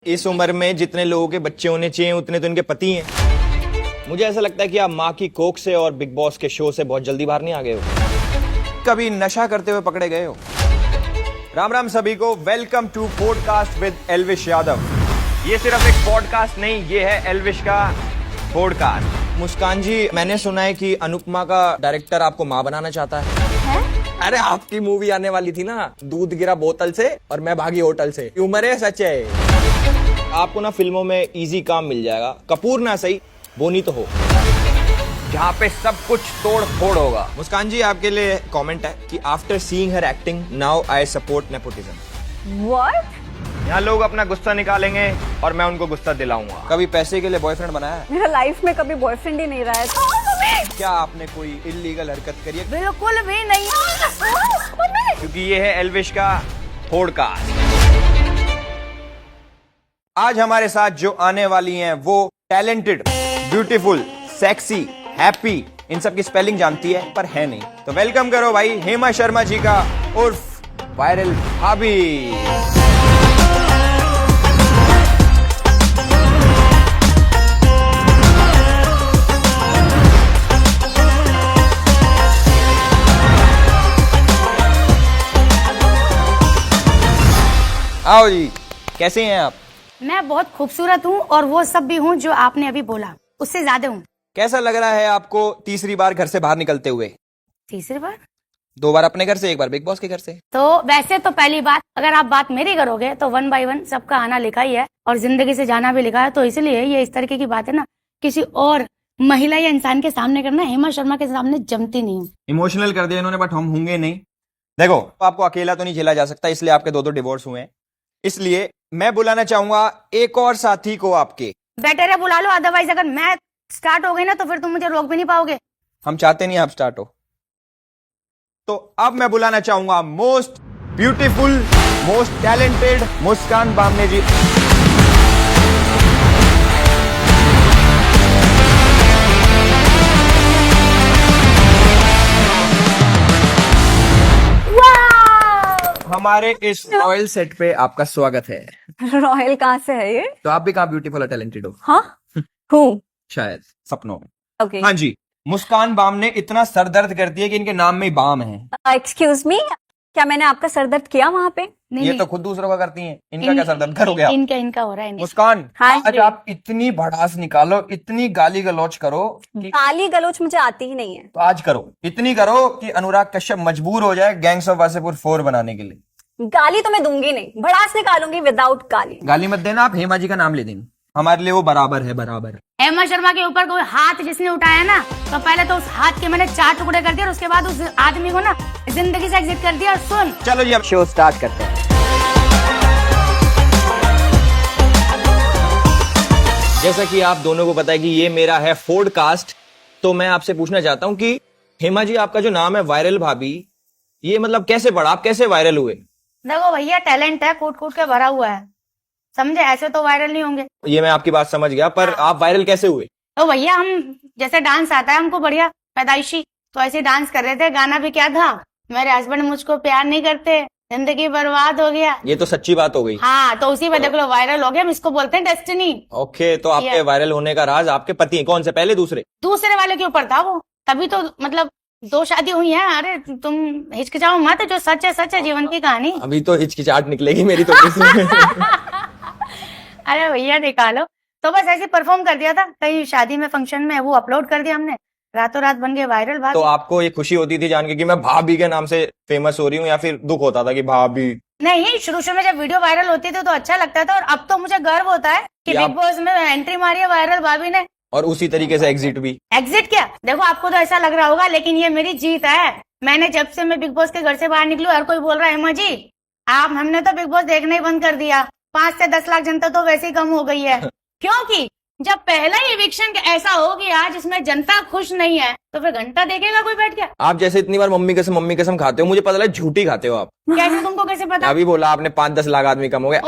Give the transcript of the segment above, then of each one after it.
इस उम्र में जितने लोगों के बच्चे होने चाहिए उतने तो इनके पति हैं। मुझे ऐसा लगता है कि आप माँ की कोख से और बिग बॉस के शो से बहुत जल्दी बाहर नहीं आ गए हो। कभी नशा करते हुए पकड़े गए हो? राम राम सभी को, welcome to podcast with Elvish Yadav. ये सिर्फ एक पॉडकास्ट नहीं, ये है एल्विश का पॉडकास्ट। मुस्कान जी, मैंने सुना है कि अनुपमा का डायरेक्टर आपको माँ बनाना चाहता है। अरे आपकी मूवी आने वाली थी ना, दूध गिरा बोतल से और मैं भागी होटल से। उम्र है, सच है। आपको ना फिल्मों में इजी काम मिल जाएगा, कपूर ना सही बोनी तो हो, जहाँ पे सब कुछ तोड़ फोड़ होगा। मुस्कान जी, आपके लिए कमेंट है कि after seeing her acting now I support nepotism. What? यहाँ लोग अपना गुस्सा निकालेंगे और मैं उनको गुस्सा दिलाऊंगा। कभी पैसे के लिए बॉयफ्रेंड बनाया है? मेरा लाइफ में कभी बॉयफ्रेंड ही नहीं रहा है। क्या आपने कोई इल्लीगल हरकत करी है? बिल्कुल भी नहीं। क्योंकि ये है एल्विश का पॉडकास्ट। आज हमारे साथ जो आने वाली हैं वो टैलेंटेड, ब्यूटीफुल, सेक्सी, हैप्पी, इन सब की स्पेलिंग जानती है पर है नहीं। तो वेलकम करो भाई हेमा शर्मा जी का उर्फ वायरल भाभी। आओ जी, कैसे हैं आप? मैं बहुत खूबसूरत हूँ और वो सब भी हूँ जो आपने अभी बोला, उससे ज्यादा हूँ। कैसा लग रहा है आपको तीसरी बार घर से बाहर निकलते हुए? तीसरी बार? 2 बार अपने घर से, 1 बार बिग बॉस के घर से। तो वैसे तो पहली बात, अगर आप बात मेरी करोगे तो 1 by 1 सबका आना लिखा ही है और जिंदगी से जाना भी लिखा है। तो इसलिए ये इस तरीके की बात है ना, किसी और महिला या इंसान के सामने करना हेमा शर्मा के सामने जमती नहीं हूँ। इमोशनल कर दिया इन्होंने, बट हम होंगे नहीं। देखो, आपको अकेला तो नहीं झेला जा सकता, इसलिए आपके 2 डिवोर्स हुए हैं। इसलिए मैं बुलाना चाहूंगा एक और साथी को आपके। बेटर है बुला लो, अदरवाइज अगर मैं स्टार्ट हो गई ना तो फिर तुम मुझे रोक भी नहीं पाओगे। हम चाहते नहीं आप स्टार्ट हो। तो अब मैं बुलाना चाहूंगा मोस्ट ब्यूटीफुल, मोस्ट टैलेंटेड मुस्कान बामने जी। हमारे इस रॉयल सेट पे आपका स्वागत है। रॉयल कहाँ से है ये? तो आप भी कहाँ ब्यूटीफुल और टैलेंटेड हो? हाँ हूँ शायद सपनों में। ओके। हाँ जी, मुस्कान बाम ने इतना सर दर्द कर दिया कि इनके नाम में ही बाम है। एक्सक्यूज मी, क्या मैंने आपका सर दर्द किया वहाँ पे? ये तो खुद दूसरों का करती हैं, इनका क्या सर दर्द करोगे आप? इनका हो रहा है। मुस्कान, हाँ आज जी। आप इतनी भड़ास निकालो, इतनी गाली गलौच करो कि गाली गलोच मुझे आती ही नहीं है। तो आज करो, इतनी करो कि अनुराग कश्यप मजबूर हो जाए गैंग्स ऑफ वासेपुर 4 बनाने के लिए। गाली तो मैं दूंगी नहीं, भड़ास निकालूंगी विदाउट गाली। गाली मत देना, आप हेमा जी का नाम ले देंगे, हमारे लिए वो बराबर है, बराबर। हेमा शर्मा के ऊपर कोई हाथ जिसने उठाया ना, तो पहले तो उस हाथ के मैंने 4 टुकड़े कर दिए और उसके बाद उस आदमी को ना जिंदगी से एग्जिट कर दिया। और सुन, चलो जी अब शो स्टार्ट करते हैं। जैसा कि आप दोनों को पता है कि ये मेरा है पॉडकास्ट, तो मैं आपसे पूछना चाहता हूँ कि हेमा जी, आपका जो नाम है वायरल भाभी, ये मतलब कैसे पड़ा, आप कैसे वायरल हुए? देखो भैया, टैलेंट है, कूट कूट के भरा हुआ है, समझे? ऐसे तो वायरल नहीं होंगे। ये मैं आपकी बात समझ गया, पर आप वायरल कैसे हुए? तो भैया, हम जैसे डांस आता है हमको बढ़िया पैदाइशी, तो ऐसे डांस कर रहे थे। गाना भी क्या था, मेरे हस्बैंड मुझको प्यार नहीं करते, जिंदगी बर्बाद हो गया। ये तो सच्ची बात हो गई। हाँ, तो उसी में देख लो वायरल हो गया। हम इसको बोलते हैं डेस्टिनी। ओके, तो आपके वायरल होने का राज आपके पति हैं। कौन से, पहले दूसरे? दूसरे वाले के ऊपर था वो, तभी तो मतलब 2 शादी हुई है। अरे तुम हिचकिचाओ मत, जो सच है जीवन की कहानी। अभी तो हिचकिचाहट निकलेगी मेरी तो अरे भैया निकालो। तो बस ऐसे परफॉर्म कर दिया था कहीं शादी में, फंक्शन में, वो अपलोड कर दिया हमने, रातों रात बन गए वायरल। बात तो आपको ये खुशी होती थी जान के कि मैं भाभी के नाम से फेमस हो रही हूँ, या फिर दुख होता था कि भाभी? नहीं, शुरू में जब वीडियो वायरल होती थी तो अच्छा लगता था, और अब तो मुझे गर्व होता है कि बिग बॉस में एंट्री मारी है वायरल भाभी ने, और उसी तरीके से एग्जिट भी। एग्जिट क्या, देखो आपको तो ऐसा लग रहा होगा, लेकिन ये मेरी जीत है। मैंने जब से मैं बिग बॉस के घर से बाहर निकलू, हर कोई बोल रहा है हेमा जी आप, हमने तो बिग बॉस देखना ही बंद कर दिया। 5 से 10 लाख जनता तो वैसे ही कम हो गई है। क्योंकि जब पहला इविक्शन ऐसा हो गया जिसमें जनता खुश नहीं है, तो फिर घंटा देखेगा कोई बैठ के? आप जैसे इतनी बार मम्मी कसम खाते हो, मुझे पता लगा झूठी खाते हो आप। कैसे, तुमको कैसे पता? अभी बोला आपने 5-10 लाख आदमी कम हो गए।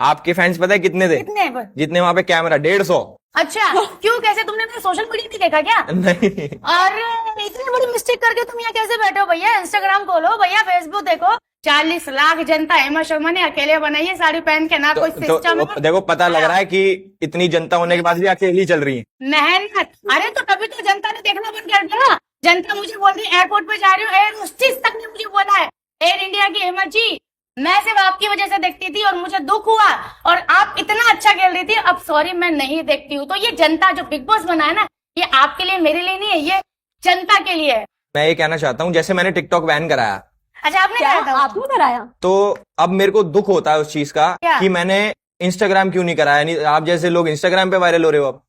आपके फैंस पता है कितने थे? कितने? जितने वहाँ पे कैमरा, 150। अच्छा, क्यों, कैसे? तुमने अपने सोशल मीडिया नहीं देखा क्या? नहीं। अरे इतनी बड़ी मिस्टेक करके तुम यहाँ कैसे बैठे हो भैया? इंस्टाग्राम खोलो भैया, फेसबुक देखो, 40 लाख जनता हेमा शर्मा ने अकेले बनाई है साड़ी पहन के, ना कोई सिस्टम है। देखो पता लग रहा है कि इतनी जनता होने के बाद भी अकेली चल रही है। मेहनत, अरे तो तभी तो जनता ने देखना बंद कर दिया। जनता मुझे बोल रही है एयरपोर्ट पे जा रही हूँ, एयर होस्टेस तक ने मुझे बोला है, एयर इंडिया की हेमा जी मैं सिर्फ आपकी वजह से देखती थी और मुझे दुख हुआ, और आप इतना अच्छा खेल रही थी, अब सॉरी मैं नहीं देखती हूँ। तो ये जनता जो बिग बॉस बना है ना, ये आपके लिए मेरे लिए नहीं है, ये जनता के लिए है। मैं ये कहना चाहता हूँ, जैसे मैंने टिकटॉक बैन कराया, अच्छा आपने क्या कराया था? आपने कराया? तो अब मेरे को दुख होता है उस चीज का क्या? कि मैंने इंस्टाग्राम क्यों नहीं कराया। नहीं, आप जैसे लोग इंस्टाग्राम पे वायरल हो रहे हो अब।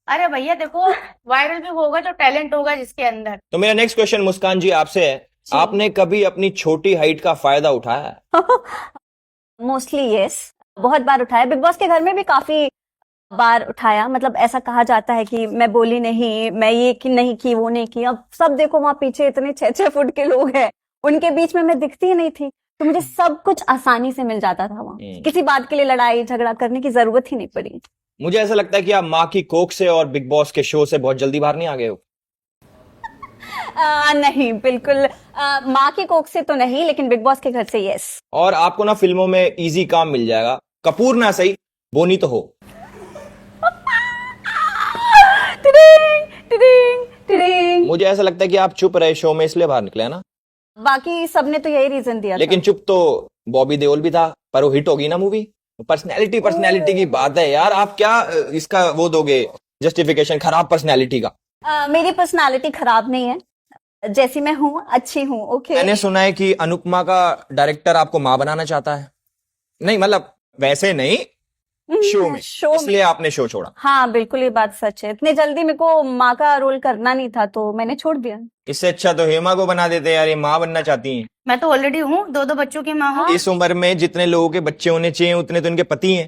अरे भैया देखो, वायरल भी होगा जो टैलेंट होगा जिसके अंदर। तो मेरा नेक्स्ट क्वेश्चन मुस्कान जी आपसे है, आपने कभी अपनी छोटी हाइट का फायदा उठाया? मोस्टली यस, बहुत बार उठाया। बिग बॉस के घर में भी काफी बार उठाया। मतलब ऐसा कहा जाता है कि मैं बोली नहीं, मैं ये कि नहीं की, वो नहीं की। अब सब देखो वहां पीछे इतने 6-6 फुट के लोग हैं, उनके बीच में मैं दिखती ही नहीं थी, तो मुझे सब कुछ आसानी से मिल जाता था वहां। किसी बात के लिए लड़ाई झगड़ा करने की जरूरत ही नहीं पड़ी। मुझे ऐसा लगता है कि आप माँ की कोख से और बिग बॉस के शो से बहुत जल्दी बाहर नहीं आ गए हो। नहीं बिल्कुल, माँ की कोख से तो नहीं, लेकिन बिग बॉस के घर से यस। और आपको ना फिल्मों में इजी काम मिल जाएगा, कपूर ना सही बोनी तो हो। Tiding, tiding, tiding. मुझे ऐसा लगता है कि आप चुप रहे शो में इसलिए बाहर निकले ना। बाकी सबने तो यही रीजन दिया लेकिन चुप तो बॉबी देओल भी था, पर वो हिट होगी ना मूवी। पर्सनैलिटी की बात है यार, आप क्या इसका वो दोगे जस्टिफिकेशन खराब पर्सनैलिटी का? मेरी पर्सनालिटी खराब नहीं है, जैसी मैं हूँ अच्छी हूँ। ओके। मैंने सुना है कि अनुपमा का डायरेक्टर आपको माँ बनाना चाहता है। नहीं मतलब वैसे नहीं, शो में, इसलिए आपने शो छोड़ा। हाँ बिल्कुल, ये बात सच है। इतने जल्दी मेरे को माँ का रोल करना नहीं था, तो मैंने छोड़ दिया। इससे अच्छा तो हेमा को बना देते यार, ये माँ बनना चाहती हैं। मैं तो ऑलरेडी हूँ, 2 बच्चों की माँ हूँ। इस उम्र में जितने लोगों के बच्चे होने चाहिए उतने तो इनके पति हैं।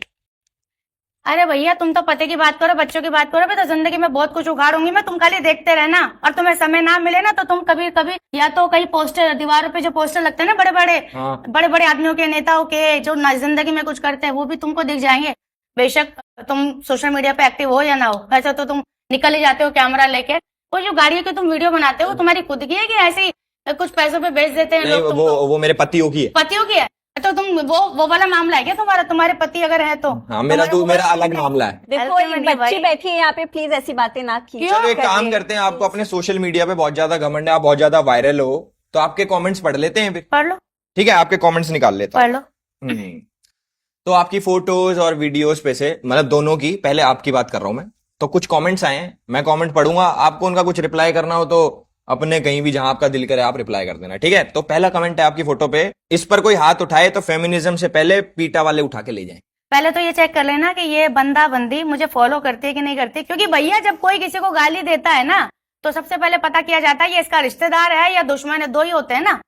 अरे भैया तुम तो पति की बात करो, बच्चों की बात करो, मैं तो जिंदगी में बहुत कुछ उखाड़ूंगी मैं, तुम खाली देखते रहना। और तुम्हें समय ना मिले ना तो तुम कभी कभी या तो कहीं पोस्टर, दीवारों पे जो पोस्टर लगते हैं ना बड़े बड़े आदमियों के, नेताओं के, जो जिंदगी में कुछ करते हैं, वो भी तुमको दिख जाएंगे। बेशक तुम सोशल मीडिया पे एक्टिव हो या ना हो, वैसे तो तुम निकल ही जाते हो कैमरा लेके। वो जो गाड़ियों की तुम वीडियो बनाते हो, तुम्हारी खुद की है कि ऐसे ही कुछ पैसों पे बेच देते हैं नहीं, लोग? वो मेरे पतियों की है। पतियों की है तो तुम वो वाला मामला है क्या तुम्हारा? तुम्हारे पति अगर है तो? हाँ, मेरा अलग मामला है। देखो ये बच्ची बैठी है यहाँ पे, प्लीज ऐसी बातें ना की। चलो एक काम करते हैं, आपको अपने सोशल मीडिया पे बहुत ज्यादा घमंड है, आप बहुत ज्यादा वायरल हो, तो आपके कमेंट्स पढ़ लेते हैं फिर। पढ़ लो, ठीक है, आपके कमेंट्स निकाल लेते पढ़ लो। हैं। तो आपकी फोटोज और वीडियोस पे से, मतलब दोनों की, पहले आपकी बात कर रहा हूं मैं, तो कुछ कमेंट्स आए हैं, मैं कमेंट पढ़ूंगा, आपको उनका कुछ रिप्लाई करना हो तो अपने कहीं भी जहां आपका दिल करे आप रिप्लाई कर देना, ठीक है? तो पहला कमेंट है आपकी फोटो पे, इस पर कोई हाथ उठाए तो फेमिनिज्म से पहले पीटा वाले उठा के ले जाएं। पहले तो ये चेक कर लेना कि ये बंदा बंदी मुझे फॉलो करती है कि नहीं करती, क्योंकि भैया जब कोई किसी को गाली देता है ना, तो सबसे पहले पता किया जाता है ये इसका रिश्तेदार है या दुश्मन है, 2 ही होते हैं ना।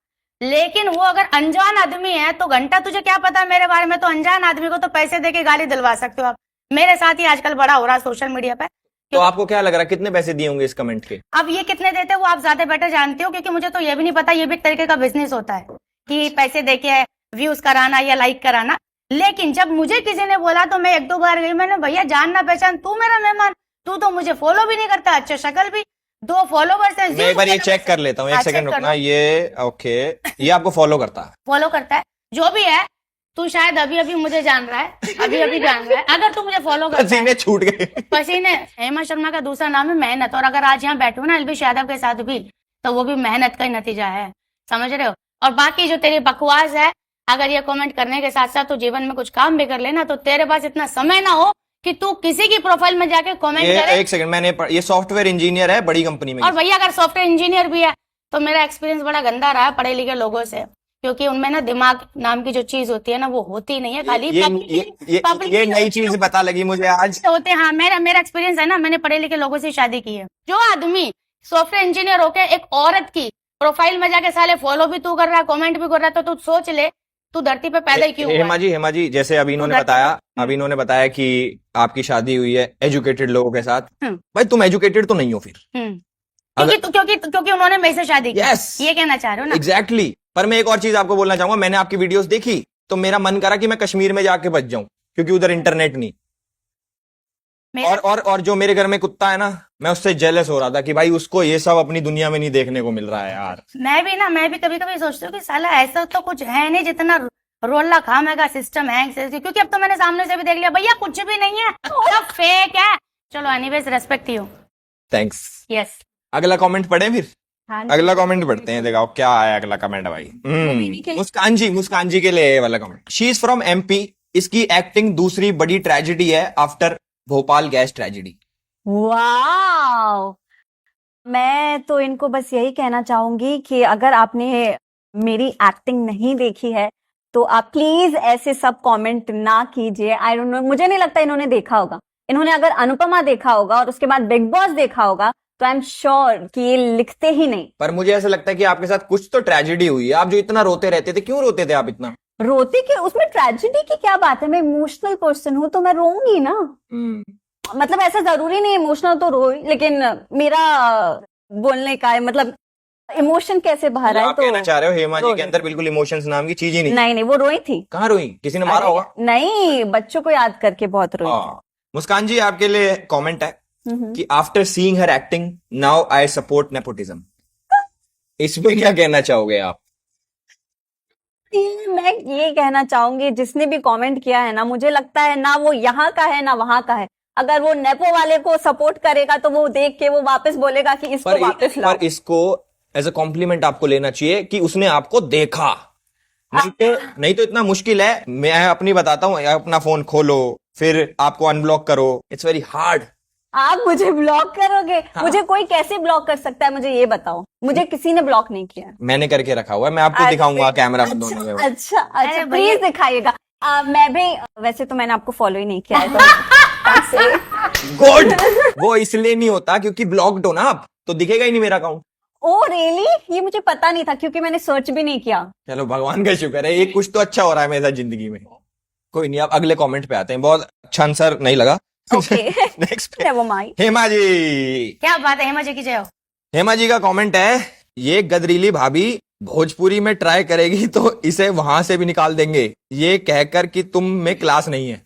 लेकिन वो अगर अनजान आदमी है तो घंटा तुझे क्या पता मेरे बारे में, तो अनजान आदमी को तो पैसे देके गाली दिलवा सकते हो आप। मेरे साथ ही आजकल बड़ा हो रहा है सोशल मीडिया पे। तो आपको क्या लग रहा है कितने पैसे दिए होंगे इस कमेंट के? अब ये कितने देते हैं वो आप ज्यादा बेटर जानते हो, क्योंकि मुझे तो ये भी नहीं पता, ये भी एक तरीके का बिजनेस होता है कि पैसे देके व्यूज कराना या लाइक कराना। लेकिन जब मुझे किसी ने बोला तो मैं 1-2 बार गई, मैंने भैया जान ना पहचान, तू मेरा मेहमान, तू तो मुझे फॉलो भी नहीं करता, अच्छा शक्ल भी, 2 फॉलोवर्स है। मैं एक बार ये चेक कर लेता हूँ, एक सेकंड रुकना। ये ओके, ये आपको फॉलो करता है? फॉलो करता है, जो भी है। तू शायद अभी अभी मुझे जान रहा है, अभी जान रहा है। अगर तू मुझे फॉलो करता है, पसीने छूट गए। पसीने। हेमा शर्मा का दूसरा नाम है मेहनत, और अगर आज यहाँ बैठू ना अलविश यादव के साथ भी, तो वो भी मेहनत का ही नतीजा है, समझ रहे हो? और बाकी जो तेरी बकवास है, अगर ये कमेंट करने के साथ साथ तू जीवन में कुछ काम भी कर लेना, तो तेरे पास इतना समय ना हो कि तू किसी की प्रोफाइल में जाके कमेंट करे। एक सेकंड, मैंने ये सॉफ्टवेयर इंजीनियर है बड़ी कंपनी में। और भैया अगर सॉफ्टवेयर इंजीनियर भी है तो मेरा एक्सपीरियंस बड़ा गंदा रहा है पढ़े लिखे लोगों से, क्योंकि उनमें ना दिमाग नाम की जो चीज होती है ना, वो होती नहीं है, खाली ये नई चीज पता लगी मुझे आज। होते हैं। हाँ, मेरा एक्सपीरियंस है ना, मैंने पढ़े लिखे लोगों से शादी की है। जो आदमी सॉफ्टवेयर इंजीनियर होके एक औरत की प्रोफाइल में जाके साले फॉलो भी तू कर रहा है, कमेंट भी कर रहा है, तो तू सोच ले तू धरती पे पैदा ही क्यों हुआ है? हेमा जी, जैसे अभी इन्होंने बताया कि आपकी शादी हुई है एजुकेटेड लोगों के साथ। भाई तुम एजुकेटेड तो नहीं हो फिर। क्योंकि उन्होंने मेरे से शादी की। Yes. ये कहना चाह रहे हो ना? एग्जैक्टली। पर मैं एक और चीज आपको बोलना चाहूंगा, मैंने आपकी वीडियोस देखी तो मेरा मन करा कि मैं कश्मीर में जाके बच जाऊं, क्योंकि उधर इंटरनेट नहीं। और जो मेरे घर में कुत्ता है ना, मैं उससे जेलस हो रहा था कि भाई उसको ये सब अपनी दुनिया में नहीं देखने को मिल रहा है यार। मैं भी कभी कभी सोचती हूँ कि साला ऐसा तो कुछ है नहीं जितना रोला खामेगा सिस्टम है, क्योंकि अब तो मैंने सामने से भी देख लिया भैया कुछ भी नहीं है, सब फेक है। चलो anyways, respect you. Thanks. Yes. अगला कमेंट पढ़े फिर? हाँ जी। अगला कमेंट पढ़ते हैं, दिखाओ क्या आया अगला कमेंट भाई। मुस्कान जी के लिए ये वाला comment. She is from MP. इसकी एक्टिंग दूसरी बड़ी ट्रेजेडी है after Bhopal gas tragedy. Wow, मैं तो इनको बस यही कहना चाहूंगी कि अगर आपने मेरी एक्टिंग नहीं देखी है तो आप प्लीज ऐसे सब कमेंट ना कीजिए। आई डोंट नो, मुझे नहीं लगता इन्होंने देखा होगा। इन्होंने अगर अनुपमा देखा होगा और उसके बाद बिग बॉस देखा होगा तो आई एम श्योर कि ये लिखते ही नहीं। पर मुझे ऐसा लगता है कि आपके साथ कुछ तो ट्रेजेडी हुई है। आप जो इतना रोते रहते थे, क्यों रोते थे आप इतना? रोते के उसमें ट्रेजेडी की क्या बात है? मैं इमोशनल पर्सन हूं तो मैं रोऊंगी ना। मतलब ऐसा जरूरी नहीं इमोशनल तो रो, लेकिन मेरा बोलने का है मतलब इमोशन कैसे बाहर आए। आप तो कहना चाह रहे हो हेमा जी के अंदर बिल्कुल इमोशंस नाम की चीज ही नहीं? नहीं, वो रोई थी। कहाँ रोई? किसी ने मारा अरे, होगा? नहीं, बच्चों को याद करके बहुत रोई थी। मुस्कान जी आपके लिए कमेंट है कि after seeing her acting now I support nepotism. इसमें क्या कहना चाहोगे आप? मैं ये कहना चाहूंगी, जिसने भी कमेंट किया है ना, मुझे लगता है ना वो यहाँ का है ना वहां का है। अगर वो नेपो वाले को सपोर्ट करेगा तो वो देख के वो वापस बोलेगा कि इसको वापस लाओ। पर इसको एज अ कॉम्प्लीमेंट आपको लेना चाहिए कि उसने आपको देखा। नहीं तो इतना मुश्किल है। मैं अपनी बताता हूँ, अपना फोन खोलो फिर आपको अनब्लॉक करो, इट्स वेरी हार्ड। आप मुझे ब्लॉक करोगे? हाँ। मुझे कोई कैसे ब्लॉक कर सकता है, मुझे ये बताओ। मुझे किसी ने ब्लॉक नहीं किया। मैंने करके रखा हुआ है, मैं आपको दिखाऊंगा कैमरा बंद होने में। अच्छा, प्लीज दिखाइएगा। मैं भी वैसे तो मैंने आपको फॉलो ही नहीं किया है तो गुड। वो इसलिए नहीं होता क्योंकि ब्लॉक्ड हो ना आप, तो दिखेगा ही नहीं मेरा अकाउंट। Oh really? ये मुझे पता नहीं था क्योंकि मैंने सर्च भी नहीं किया। चलो भगवान का शुक्र है, एक कुछ तो अच्छा हो रहा है मेरे साथ जिंदगी में। कोई नहीं, आप अगले कमेंट पे आते हैं। बहुत अच्छा आंसर नहीं लगा। Next never mind. Hema ji. क्या बात है, हेमा जी की जय हो। हेमा जी का कमेंट है, ये गदरीली भाभी भोजपुरी में ट्राई करेगी तो इसे वहां से भी निकाल देंगे, ये कहकर कि तुम में क्लास नहीं है।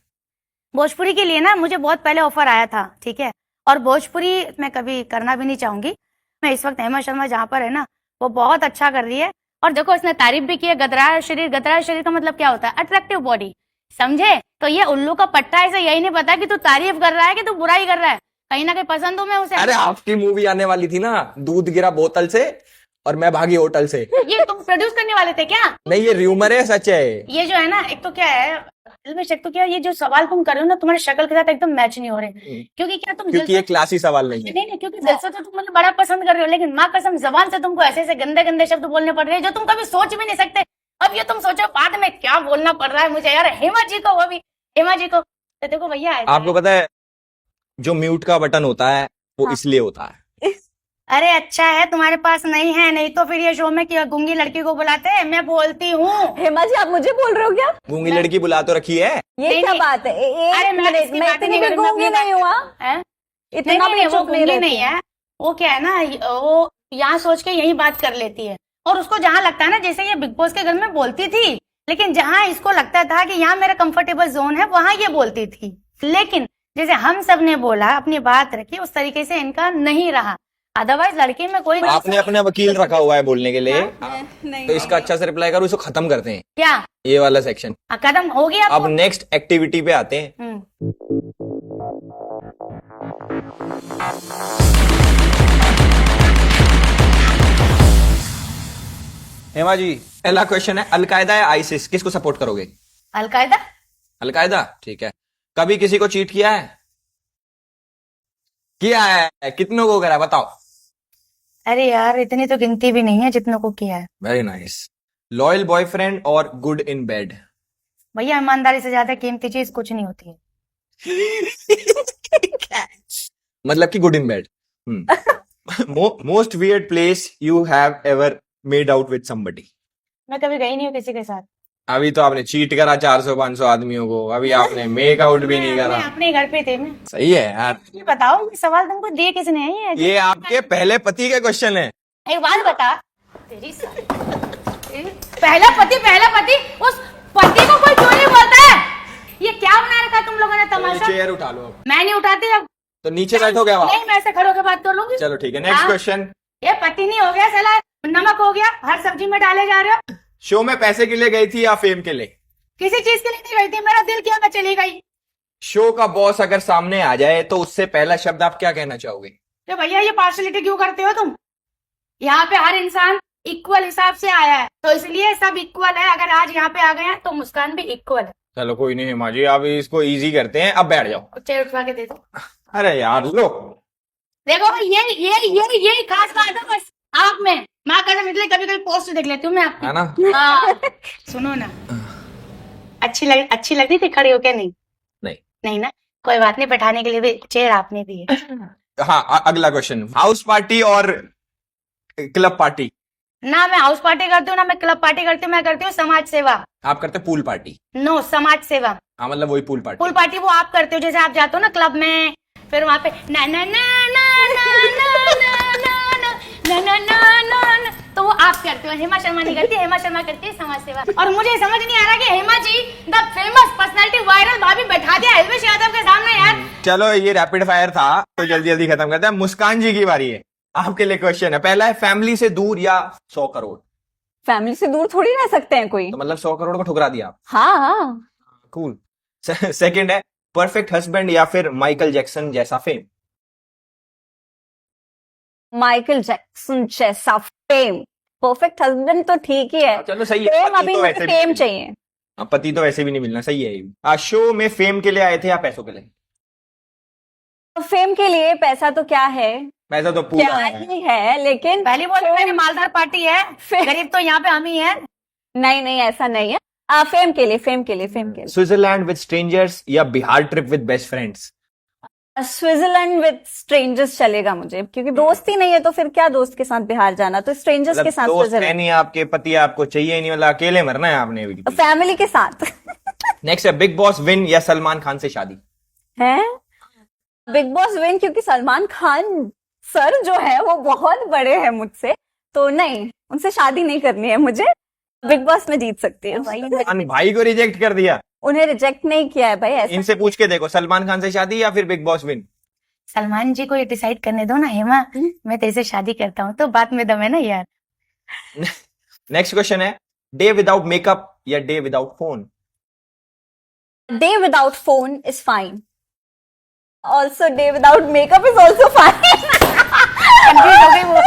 भोजपुरी के लिए ना मुझे बहुत पहले ऑफर आया था, ठीक है, और भोजपुरी मैं कभी करना भी नहीं चाहूंगी। मैं इस वक्त हेमा शर्मा जहाँ पर है ना, वो बहुत अच्छा कर रही है। और देखो, इसने तारीफ भी की है। गदराया शरीर का मतलब क्या होता है? अट्रैक्टिव बॉडी, समझे? तो ये उल्लू का पट्टा है, इसे यही नहीं पता कि तू तारीफ कर रहा है कि तू बुराई कर रहा है। कहीं ना कहीं पसंद हूं मैं उसे। अरे आपकी मूवी आने वाली थी ना, दूध गिरा बोतल से और मैं भागी होटल से। ये तुम प्रोड्यूस करने वाले थे क्या? नहीं, ये र्यूमर है, सच है। ये जो है ना, एक तो क्या है, एक तो क्या, ये जो सवाल तुम कर रहे हो ना, तुम्हारे शक्ल के साथ एकदम मैच नहीं हो रहे। क्योंकि क्या तुम क्योंकि ये क्लासी सवाल नहीं है। नहीं, क्योंकि दिल से तो तुम मतलब बड़ा पसंद कर रहे हो, लेकिन माँ कसम जबान से तुमको ऐसे ऐसे गंदे गंदे शब्द बोलने पड़ रहे हैं जो तुम कभी सोच भी नहीं सकते। अब ये तुम सोचो बाद में क्या बोलना पड़ रहा है मुझे यार। हेमा जी को, वो भी हेमा जी को। तो देखो भैया, आपको पता है जो म्यूट का बटन होता है वो इसलिए होता है। अरे अच्छा है तुम्हारे पास नहीं है, नहीं तो फिर ये शो में क्या गूंगी लड़की को बुलाते हैं? मैं बोलती हूँ। हेमा जी, आप मुझे बोल रहे हो क्या? गूंगी लड़की बुला तो रखी है। ये क्या बात है? अरे मैं इतनी भी गूंगी नहीं हुआ। इतना भी वो गूंगी नहीं है। वो क्या है ना, वो यहाँ सोच के यही बात कर लेती है, और उसको जहाँ लगता है ना, जैसे ये बिग बॉस के घर में बोलती थी, लेकिन जहाँ इसको लगता था कि यहाँ मेरा कंफर्टेबल जोन है, वहां ये बोलती थी। लेकिन जैसे हम सब ने बोला, अपनी बात रखी, उस तरीके से इनका नहीं रहा। अदरवाइज लड़की में कोई आपने अपना वकील रखा हुआ है बोलने के लिए, नहीं, तो इसका अच्छा से रिप्लाई करो, इसको खत्म करते हैं क्या ये वाला सेक्शन। कदम हो गया। अब नेक्स्ट एक्टिविटी पे आते हैं। हेमा जी, पहला क्वेश्चन है, अलकायदा या आईसिस, किसको सपोर्ट करोगे? अलकायदा। अलकायदा, ठीक है। कभी किसी को चीट किया है? किया है? कितनों को करा, बताओ। अरे यार, इतनी तो गिनती भी नहीं है जितनों को किया है। Very nice. लॉयल बॉयफ्रेंड और गुड इन बेड? भैया, ईमानदारी से ज्यादा कीमती चीज कुछ नहीं होती है। मतलब कि good in bed. Most weird place you have ever made out with somebody? मैं कभी गई नहीं हूँ किसी के साथ। अभी तो आपने चीट करा 400-500 आदमियों को, अभी आपने मेक आउट भी नहीं करा। अपने घर पे थे मैं। सही है यार। ये बताओ, सवाल तुमको दिए किसने है? ये आपके पहले पति के क्वेश्चन है। एक बात बता, तेरी पहला पति, उस पति को कोई क्यों नहीं बोलता है? ये क्या बना रखा तुम लोगों ने तमाशा? नीचे चेयर उठा लो अब। मैं नहीं उठाती अब। तो नीचे बैठोगे अब आप? नहीं, मैं ऐसे खड़े होकर बात कर लूंगी। चलो ठीक है, नेक्स्ट हाँ। क्वेश्चन। ये पति नहीं हो गया साला, नमक हो गया, हर सब्जी में डाले जा रहे हो। शो में पैसे के लिए गई थी या फेम के लिए? किसी चीज के लिए नहीं गई थी, मेरा दिल किया मैं चली गई। शो का बॉस अगर सामने आ जाए तो उससे पहला शब्द आप क्या कहना चाहोगे? तो भैया ये पार्शलिटी क्यों करते हो तुम? यहाँ पे हर इंसान इक्वल हिसाब से आया है, तो इसलिए सब इक्वल है। अगर आज यहाँ पे आ गए हैं तो मुस्कान भी इक्वल है। चलो कोई नहीं हेमा जी, आप इसको इजी करते हैं, अब बैठ जाओ। चेयर उठवा के दे दो। अरे यार लो, देखो ये खास बात है बस आप में। माँ कसम, इसलिए कभी कभी पोस्ट देख लेती हूँ मैं आपकी। है ना? हाँ, सुनो ना, अच्छी लगती थी खड़ी होके? नहीं ना, कोई बात नहीं, बैठाने के लिए भी चेयर आपने दी है। हाँ, अगला क्वेश्चन, हाउस पार्टी और क्लब पार्टी? ना मैं हाउस पार्टी करती हूँ ना मैं क्लब पार्टी करती हूँ, मैं करती हूँ समाज सेवा। आप करते पूल पार्टी? नो, समाज सेवा। हाँ मतलब वही पूल पार्टी। पूल पार्टी वो आप करते हो, जैसे आप जाते हो ना क्लब में, फिर वहां पे ना ना ना ना ना ना ना ना ना ना ना ना ना, तो वो आप करते हो। हेमा शर्मा नहीं करती, हेमा शर्मा करती है समाज सेवा। और मुझे समझ नहीं आ रहा कि Hema ji the famous personality viral भाभी बैठा दिया एल्विश यादव के सामने यार। चलो ये रैपिड फायर था तो जल्दी जल्दी खत्म करते हैं। मुस्कान जी की बारी है, आपके लिए क्वेश्चन है। पहला है, फैमिली से दूर या 100 करोड़? फैमिली से दूर थोड़ी रह सकते हैं कोई। तो मतलब 100 करोड़ को ठुकरा दिया आप? हाँ। कूल। सेकंड है, परफेक्ट हस्बैंड या फिर माइकल जैक्सन जैसा फेम? माइकल जैक्सन जैसा फेम। परफेक्ट हस्बैंड तो ठीक ही है, चलो सही है, फेम पति अभी तो मुझे वैसे भी फेम नहीं चाहिए। मिलना। पति तो वैसे भी नहीं मिलना, सही है ये भी। शो में फेम के लिए आए थे या पैसों के लिए? तो फेम के लिए पैसा तो क्या है, पैसा तो क्या पूरा है। ही है, लेकिन पहली बोल फेम- मेरी मालदार पार्टी है, गरीब तो यहाँ पे हम ही है। नहीं नहीं ऐसा नहीं है। फेम के लिए, फेम के लिए, फेम के लिए। स्विट्जरलैंड विद स्ट्रेंजर्स या Bihar trip with best friends? Switzerland with strangers चलेगा मुझे, क्योंकि दोस्त ही नहीं है तो फिर क्या दोस्त के साथ बिहार जाना, तो स्ट्रेंजर्स के साथ दोस्त है स्विट्जरलैंड। नहीं आपके, पति आपको चाहिए ही नहीं, मतलब अकेले मरना है आपने बिल्कुल। फैमिली के साथ। नेक्स्ट है, बिग बॉस विन या सलमान खान से शादी? है बिग बॉस विन, क्योंकि सलमान खान सर जो है वो बहुत बड़े हैं मुझसे, तो नहीं, उनसे शादी नहीं करनी है मुझे। बिग बॉस में जीत सकती हूँ। सलमान भाई को रिजेक्ट कर दिया। उन्हें रिजेक्ट नहीं किया है भाई, ऐसा। इनसे पूछ के देखो, सलमान खान से शादी या फिर बिग बॉस विन? सलमान जी को ये डिसाइड करने दो ना हेमा, मैं तेरे से शादी करता हूँ तो बात में दम है ना यार। नेक्स्ट क्वेश्चन है, डे विदाउट मेकअप या day without phone? Day without phone is fine, also day without makeup is also fine. Confuse हो गई वो,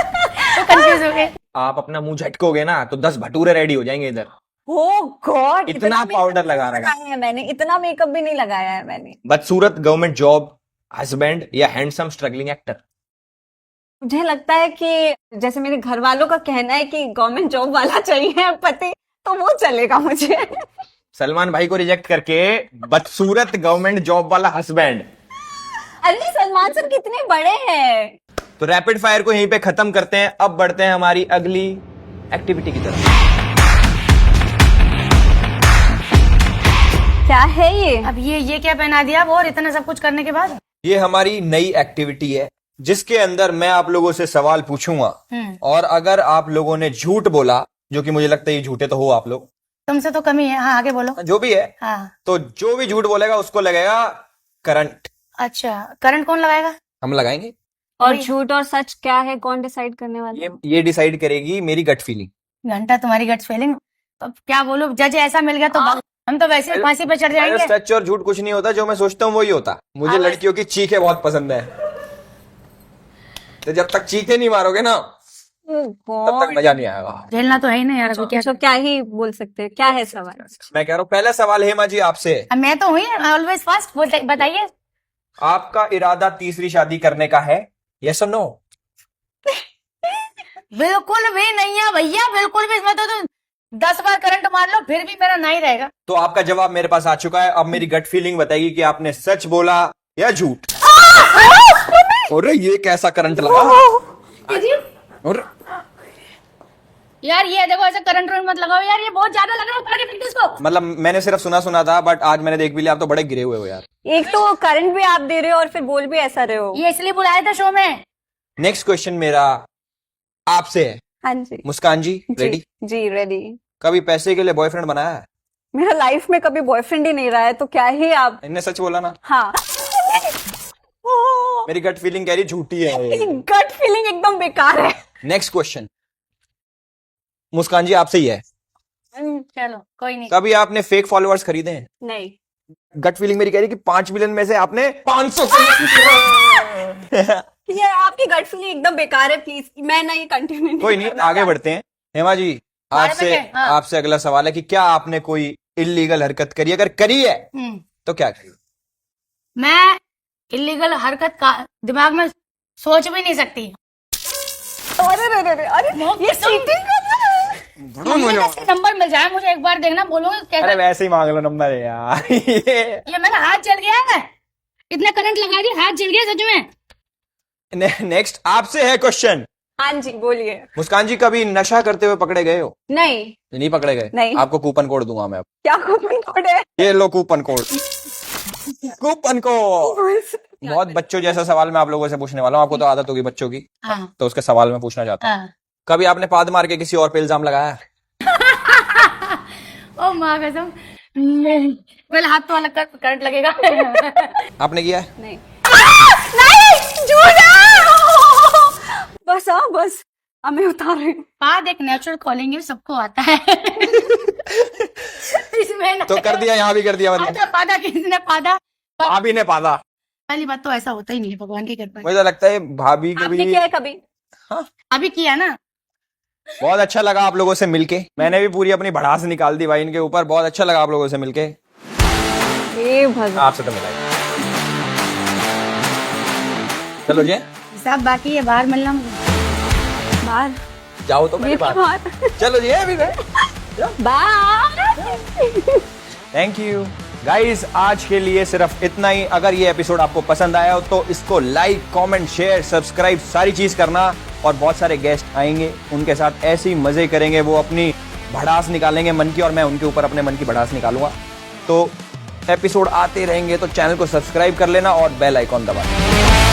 तो कंफ्यूज हो गई। आप अपना मुंह झटकोगे ना तो 10 भटूरे रेडी हो जाएंगे इधर। ओह गॉड, इतना पाउडर लगा रखा है मैंने, इतना मेकअप भी नहीं लगाया है मैंने। बदसूरत गवर्नमेंट जॉब हस्बैंड या हैंडसम स्ट्रगलिंग एक्टर? मुझे लगता है कि जैसे मेरे घर वालों का कहना है कि गवर्नमेंट जॉब वाला चाहिए पति, तो वो चलेगा मुझे। सलमान भाई को रिजेक्ट करके बदसूरत गवर्नमेंट जॉब वाला हस्बैंड। अरे सलमान सर कितने बड़े हैं। तो रैपिड फायर को यहीं पे खत्म करते हैं, अब बढ़ते हैं हमारी अगली एक्टिविटी की तरफ। क्या है ये? अब ये क्या पहना दिया वो, और इतना सब कुछ करने के बाद? ये हमारी नई एक्टिविटी है जिसके अंदर मैं आप लोगों से सवाल पूछूंगा, और अगर आप लोगों ने झूठ बोला, जो कि मुझे लगता है ये झूठे तो हो आप लोग, तुमसे तो कमी है। हाँ आगे बोलो। जो भी है, हाँ तो जो भी झूठ बोलेगा उसको लगेगा करंट। अच्छा, करंट कौन लगाएगा? हम लगाएंगे। और झूठ और सच क्या है, कौन डिसाइड करने वाला? ये डिसाइड करेगी मेरी गट फीलिंग। घंटा तुम्हारी गट फीलिंग। अब क्या बोलो, जज ऐसा मिल गया तो हम तो वैसे फांसी पे चढ़ जाएंगे। सच और झूठ कुछ नहीं होता, जो मैं सोचता हूँ वही होता। मुझे लड़कियों की चीखें बहुत पसंद है, तो जब तक चीखें नहीं मारोगे ना तब तक मजा नहीं आएगा। झेलना तो है ही नहीं यार। अभी क्या तो क्या ही बोल सकते हैं, क्या है सवाल? मैं कह रहा हूँ, पहला सवाल हेमा जी आपसे। अब मैं तो हुई ऑलवेज फर्स्ट, बताइए। आपका इरादा तीसरी शादी करने का है, यस और नो? बिल्कुल भी नहीं है भैया, बिल्कुल भी। इसमें तो 10 बार करंट मार लो फिर भी मेरा नहीं रहेगा। तो आपका जवाब मेरे पास आ चुका है। अब मेरी गट फीलिंग बताएगी कि आपने सच बोला या झूठ। अरे ये कैसा करंट लगा? और यार ये देखो, ऐसे करंट मत लगाओ यार, ये बहुत ज्यादा लग रहा है इसको। मतलब मैंने सिर्फ सुना था, बट आज मैंने देख भी लिया, आप तो बड़े गिरे हुए हो यार। एक तो करंट भी आप दे रहे हो और फिर बोल भी ऐसा रहे हो। ये इसलिए बुलाया था शो में। नेक्स्ट क्वेश्चन मेरा आपसे है। हाँ जी। मुस्कान जी रेडी? जी रेडी। कभी पैसे के लिए बॉयफ्रेंड बनाया है? मेरा लाइफ में कभी बॉयफ्रेंड ही नहीं रहा है, तो क्या ही आप। इनने सच बोला ना? हाँ। मेरी गट फीलिंग कह रही झूठी है। गट फीलिंग एकदम बेकार है। नेक्स्ट क्वेश्चन मुस्कान जी आपसे ही है। चलो कोई नहीं। कभी आपने फेक फॉलोअर्स खरीदे हैं? नहीं। गट फीलिंग मेरी कह रही कि 5 मिलियन में से आपने 500 ये आपकी गट फीलिंग एकदम बेकार है, प्लीज मैं ना ये कंटिन्यू। कोई नहीं, आगे बढ़ते हैं। हेमा जी आपसे हाँ। आपसे अगला सवाल है कि क्या आपने कोई इलीगल हरकत करी? अगर करी है तो क्या करी? मैं इलीगल हरकत का दिमाग में सोच भी नहीं सकती। अरे ये चीटिंग कर रहा है। मुझे इसके नंबर मिल जाए, मुझे एक बार देखना, बोलूंगा अरे कैसे। वैसे ही मांग लो नंबर है यार। ये मेरा हाथ जल गया है, इतना करंट लगा दिया, हाथ जल गया सच में। नेक्स्ट आपसे है क्वेश्चन। हाँ जी बोलिए। मुस्कान जी कभी नशा करते हुए पकड़े गए हो? नहीं पकड़े गए? नहीं। आपको कूपन कोड दूंगा मैं अब। क्या कूपन कोड है? ये लो कूपन कोड। Coupon code. बहुत बच्चों जैसा सवाल मैं आप लोगों से पूछने वाला हूँ। आपको तो आदत होगी बच्चों की, हाँ। तो उसके सवाल में पूछना चाहता हूँ। हाँ। कभी आपने पाद मार के किसी और पे इल्जाम लगाया? ओ माँ कसम, मेरे हाथ तो अलग करंट लगेगा। आपने किया है? नहीं। नहीं झूठ है। बस हाँ बस हमें उतार रहे। पाद एक नेचुरल कॉलिंग है, सबको आता है। इसमें तो कर दिया, यहाँ भी कर दिया मतलब। पादा पादा किसने पादा? भाभी ने पादा। पहली बात तो ऐसा होता ही नहीं है, भगवान की कृपा। मुझे तो लगता है भाभी आपने कभी। किया है कभी? हाँ अभी किया ना। बहुत अच्छा लगा आप लोगों से मिलके। मैंने भी पूरी अपनी भड़ास निकाल दी भाई इनके ऊपर। बहुत अच्छा लगा आप लोगों से मिलके। आपसे तो मिला ही। चलो जी सब बाकी है, बाहर मिलना मुझे। बाहर जाओ तो मेरे पास। चलो जी अभी बाय। थैंक यू गाइस, आज के लिए सिर्फ इतना ही। अगर ये एपिसोड आपको पसंद आया हो तो इसको लाइक, कमेंट, शेयर, सब्सक्राइब सारी चीज करना। और बहुत सारे गेस्ट आएंगे, उनके साथ ऐसे ही मजे करेंगे। वो अपनी भड़ास निकालेंगे मन की, और मैं उनके ऊपर अपने मन की भड़ास निकालूंगा। तो एपिसोड आते रहेंगे, तो चैनल को सब्सक्राइब कर लेना और बेल आइकॉन दबा देना।